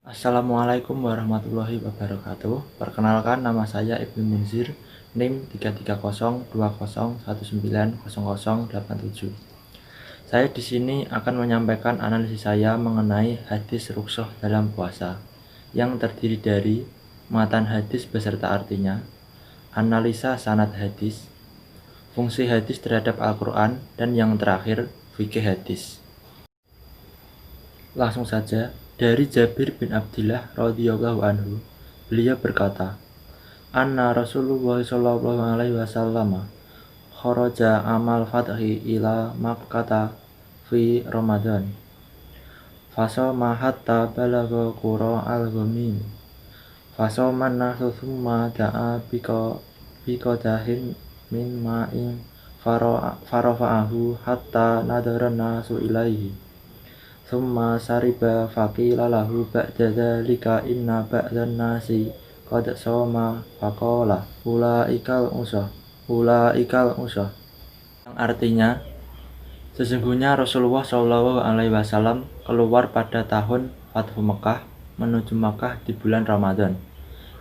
Assalamualaikum warahmatullahi wabarakatuh. Perkenalkan, nama saya Ibnu Munzir, NIM 33020190087. Saya di sini akan menyampaikan analisis saya mengenai hadis rukhsah dalam puasa, yang terdiri dari matan hadis beserta artinya, analisa sanad hadis, fungsi hadis terhadap Al-Quran, dan yang terakhir, fikih hadis. Langsung saja, dari Jabir bin Abdillah radhiyallahu anhu, beliau berkata, "Anna Rasulullah sallallahu alaihi wasallam kharaja amal fathi ila Makkah fi Ramadan. Fasoma hatta balagha qura al-ghamim. Fasoma nasu thumma da'a biqadahin min ma'in farafa'ahu hatta nadara nasu ilaihi. Summa sariba faqila lahu ba'da dzalika inna ba'dan nasi qad shoma faqala ulaikal usah. Yang artinya, sesungguhnya Rasulullah Shallallahu alaihi wasallam keluar pada tahun Fathu Mekah menuju Makkah di bulan Ramadan.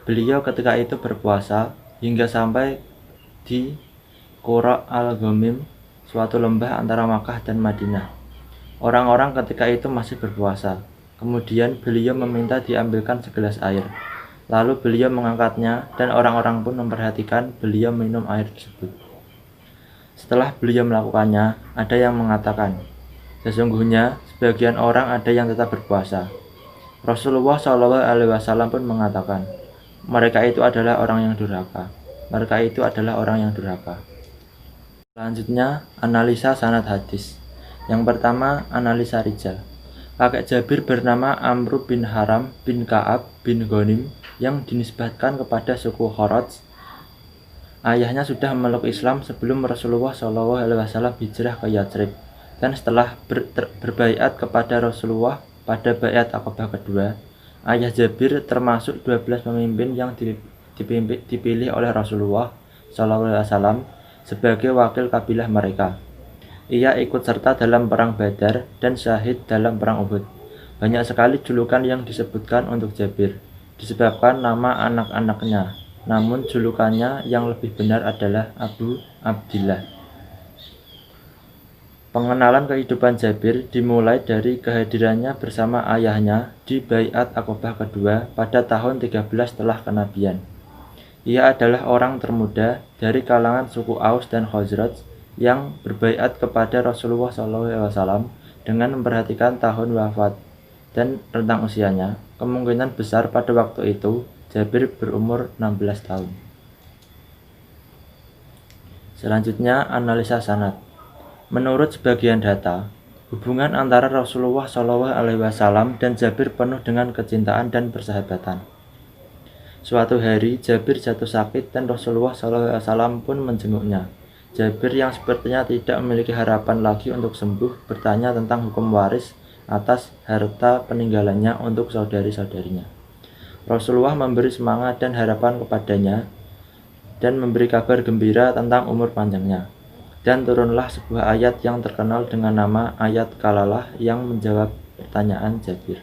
Beliau ketika itu berpuasa hingga sampai di Qura al-Ghamim, suatu lembah antara Makkah dan Madinah. Orang-orang ketika itu masih berpuasa. Kemudian beliau meminta diambilkan segelas air. Lalu beliau mengangkatnya dan orang-orang pun memperhatikan beliau minum air tersebut. Setelah beliau melakukannya, ada yang mengatakan, sesungguhnya sebagian orang ada yang tetap berpuasa. Rasulullah SAW pun mengatakan, mereka itu adalah orang yang durhaka. Selanjutnya, analisa sanad hadis. Yang pertama, analisa rijal. Kakek Jabir bernama Amr bin Haram bin Ka'ab bin Ghanim yang dinisbatkan kepada suku Kharaj. Ayahnya sudah memeluk Islam sebelum Rasulullah SAW hijrah ke Yatsrib, dan setelah berbaiat kepada Rasulullah pada baiat Aqabah kedua. Ayah Jabir termasuk 12 pemimpin yang dipilih oleh Rasulullah SAW sebagai wakil kabilah mereka. Ia ikut serta dalam perang Badar dan syahid dalam perang Uhud. Banyak sekali julukan yang disebutkan untuk Jabir, disebabkan nama anak-anaknya. Namun julukannya yang lebih benar adalah Abu Abdillah. Pengenalan kehidupan Jabir dimulai dari kehadirannya bersama ayahnya di Baiat Aqabah kedua pada tahun 13 setelah kenabian. Ia adalah orang termuda dari kalangan suku Aus dan Khazraj yang berbaiat kepada Rasulullah SAW dengan memperhatikan tahun wafat dan rentang usianya. Kemungkinan besar pada waktu itu Jabir berumur 16 tahun. Selanjutnya, analisa sanad. Menurut sebagian data, hubungan antara Rasulullah SAW dan Jabir penuh dengan kecintaan dan persahabatan. Suatu hari Jabir jatuh sakit dan Rasulullah SAW pun menjenguknya. Jabir yang sepertinya tidak memiliki harapan lagi untuk sembuh bertanya tentang hukum waris atas harta peninggalannya untuk saudari-saudarinya. Rasulullah memberi semangat dan harapan kepadanya dan memberi kabar gembira tentang umur panjangnya. Dan turunlah sebuah ayat yang terkenal dengan nama ayat Kalalah yang menjawab pertanyaan Jabir.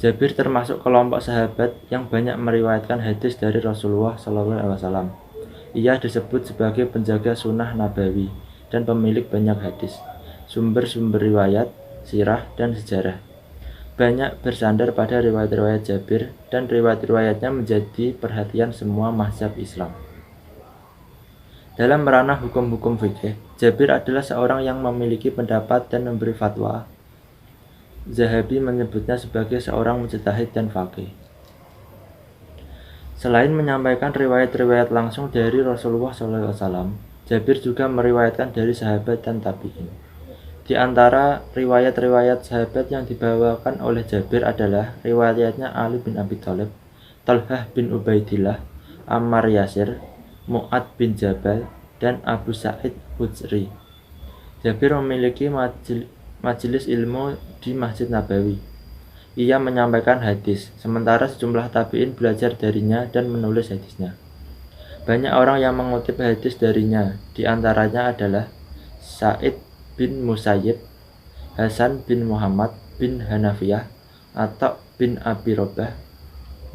Jabir termasuk kelompok sahabat yang banyak meriwayatkan hadis dari Rasulullah SAW. Ia disebut sebagai penjaga sunnah nabawi dan pemilik banyak hadis, sumber-sumber riwayat, sirah, dan sejarah. Banyak bersandar pada riwayat-riwayat Jabir dan riwayat-riwayatnya menjadi perhatian semua mazhab Islam. Dalam ranah hukum-hukum fikih, Jabir adalah seorang yang memiliki pendapat dan memberi fatwa. Zahabi menyebutnya sebagai seorang mujtahid dan faqih. Selain menyampaikan riwayat-riwayat langsung dari Rasulullah SAW, Jabir juga meriwayatkan dari sahabat dan tabi'in. Di antara riwayat-riwayat sahabat yang dibawakan oleh Jabir adalah riwayatnya Ali bin Abi Thalib, Talhah bin Ubaidillah, Ammar Yasir, Mu'ad bin Jabal, dan Abu Sa'id Khudri. Jabir memiliki majelis ilmu di Masjid Nabawi. Ia menyampaikan hadis, sementara sejumlah tabi'in belajar darinya dan menulis hadisnya. Banyak orang yang mengutip hadis darinya, di antaranya adalah Sa'id bin Musayyib, Hasan bin Muhammad bin Hanafiyah, Atta bin Abi Robah,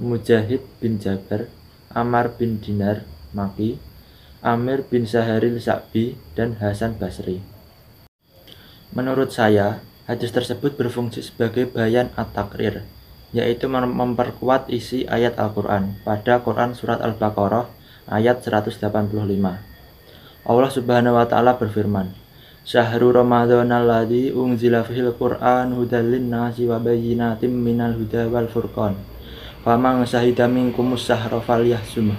Mujahid bin Jabar, Ammar bin Dinar Maki, Amir bin Saharil Sa'bi, dan Hasan Basri. Menurut saya, hadis tersebut berfungsi sebagai bayan at-takrir, yaitu memperkuat isi ayat Al-Quran pada Quran Surat Al-Baqarah ayat 185. Allah Subhanahu wa Ta'ala berfirman, Syahrul Ramadhanal ladzi unzila fihil Qur'an hudal linnasi wa bayyinatin minal huda wal furqan. Faman syahida minkumus syahra falyahsumhu.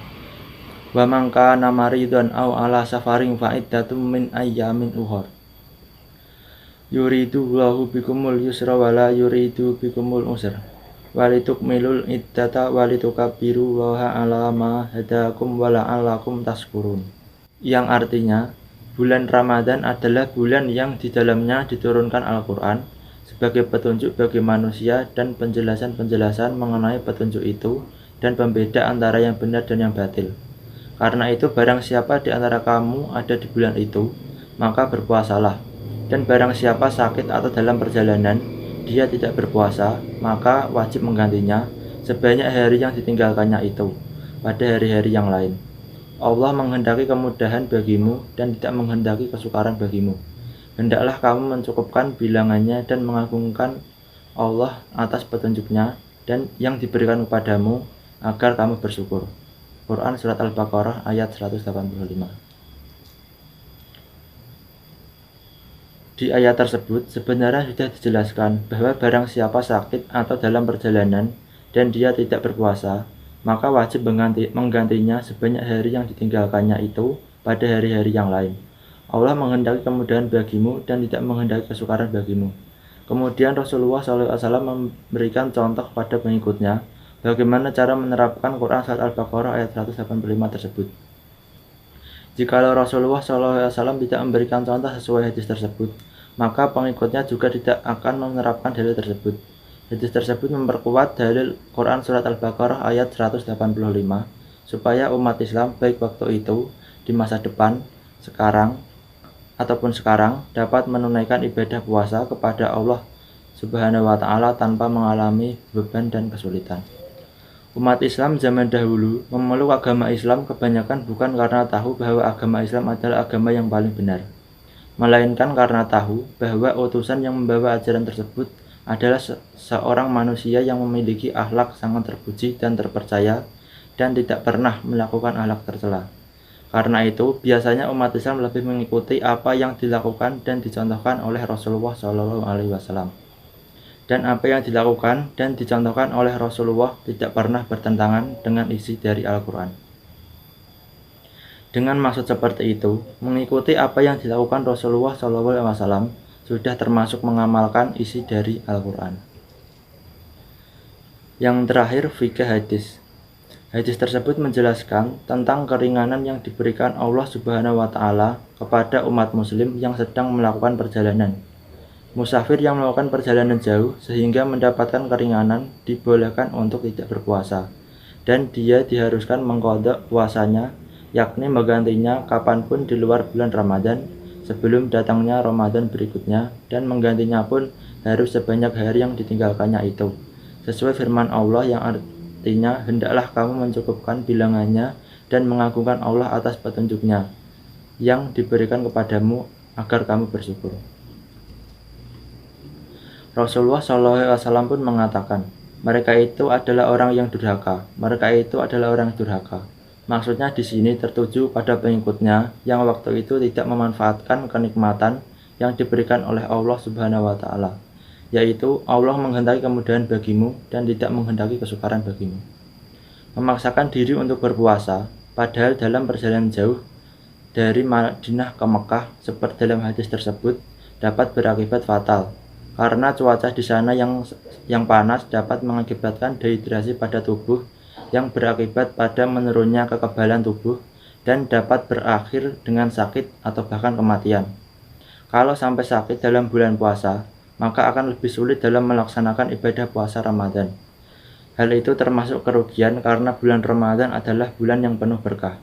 Wa man kana maridun aw ala safarin fa iddatum min ayyamin ukhra. Yuridu Allahu bikumul yusra wa la yuridu bikumul usra. Walitukmilul iddata walitukabbiru wa ala ma hadakum wa la'allakum tashkurun. Yang artinya, bulan Ramadan adalah bulan yang di dalamnya diturunkan Al-Quran sebagai petunjuk bagi manusia dan penjelasan-penjelasan mengenai petunjuk itu dan pembeda antara yang benar dan yang batil. Karena itu barang siapa di antara kamu ada di bulan itu, maka berpuasalah. Dan barang siapa sakit atau dalam perjalanan, dia tidak berpuasa, maka wajib menggantinya sebanyak hari yang ditinggalkannya itu pada hari-hari yang lain. Allah menghendaki kemudahan bagimu dan tidak menghendaki kesukaran bagimu. Hendaklah kamu mencukupkan bilangannya dan mengagungkan Allah atas petunjuknya dan yang diberikan kepadamu agar kamu bersyukur. Quran Surat Al-Baqarah ayat 185. Di ayat tersebut sebenarnya sudah dijelaskan bahwa barang siapa sakit atau dalam perjalanan dan dia tidak berpuasa, maka wajib menggantinya sebanyak hari yang ditinggalkannya itu pada hari-hari yang lain. Allah menghendaki kemudahan bagimu dan tidak menghendaki kesukaran bagimu. Kemudian Rasulullah SAW memberikan contoh kepada pengikutnya bagaimana cara menerapkan Quran Surat Al-Baqarah ayat 185 tersebut. Jikalau Rasulullah SAW tidak memberikan contoh sesuai hadis tersebut, maka pengikutnya juga tidak akan menerapkan dalil tersebut. Hadis tersebut memperkuat dalil Quran Surat Al-Baqarah ayat 185 supaya umat Islam baik waktu itu, di masa depan, sekarang dapat menunaikan ibadah puasa kepada Allah Subhanahu wa Ta'ala tanpa mengalami beban dan kesulitan. Umat Islam zaman dahulu memeluk agama Islam kebanyakan bukan karena tahu bahwa agama Islam adalah agama yang paling benar, melainkan karena tahu bahwa utusan yang membawa ajaran tersebut adalah seorang manusia yang memiliki akhlak sangat terpuji dan terpercaya dan tidak pernah melakukan akhlak tercela. Karena itu, biasanya umat Islam lebih mengikuti apa yang dilakukan dan dicontohkan oleh Rasulullah SAW. Dan apa yang dilakukan dan dicontohkan oleh Rasulullah tidak pernah bertentangan dengan isi dari Al-Quran. Dengan maksud seperti itu, mengikuti apa yang dilakukan Rasulullah SAW sudah termasuk mengamalkan isi dari Al-Quran. Yang terakhir, fikih hadis. Hadis tersebut menjelaskan tentang keringanan yang diberikan Allah Subhanahu wa Ta'ala kepada umat muslim yang sedang melakukan perjalanan. Musafir yang melakukan perjalanan jauh sehingga mendapatkan keringanan dibolehkan untuk tidak berpuasa, dan dia diharuskan mengqadha puasanya, yakni menggantinya kapanpun di luar bulan Ramadan sebelum datangnya Ramadan berikutnya, dan menggantinya pun harus sebanyak hari yang ditinggalkannya itu, sesuai firman Allah yang artinya hendaklah kamu mencukupkan bilangannya dan mengagungkan Allah atas petunjuknya yang diberikan kepadamu agar kamu bersyukur. Rasulullah SAW pun mengatakan, mereka itu adalah orang yang durhaka. Mereka itu adalah orang yang durhaka. Maksudnya di sini tertuju pada pengikutnya yang waktu itu tidak memanfaatkan kenikmatan yang diberikan oleh Allah Subhanahu wa Ta'ala, yaitu Allah menghendaki kemudahan bagimu dan tidak menghendaki kesukaran bagimu. Memaksakan diri untuk berpuasa, padahal dalam perjalanan jauh dari Madinah ke Mekah seperti dalam hadis tersebut dapat berakibat fatal. Karena cuaca di sana yang panas dapat mengakibatkan dehidrasi pada tubuh yang berakibat pada menurunnya kekebalan tubuh dan dapat berakhir dengan sakit atau bahkan kematian. Kalau sampai sakit dalam bulan puasa, maka akan lebih sulit dalam melaksanakan ibadah puasa Ramadan. Hal itu termasuk kerugian karena bulan Ramadan adalah bulan yang penuh berkah.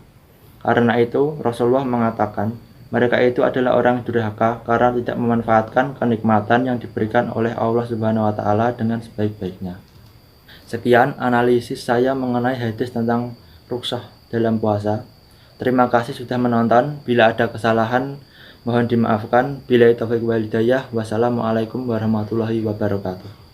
Karena itu Rasulullah mengatakan, Mereka itu adalah orang yang durhaka karena tidak memanfaatkan kenikmatan yang diberikan oleh Allah Subhanahu wa taala dengan sebaik-baiknya. Sekian analisis saya mengenai hadis tentang rukhsah dalam puasa. Terima kasih sudah menonton. Bila ada kesalahan mohon dimaafkan. Billahi taufiq wal hidayah. Wassalamualaikum warahmatullahi wabarakatuh.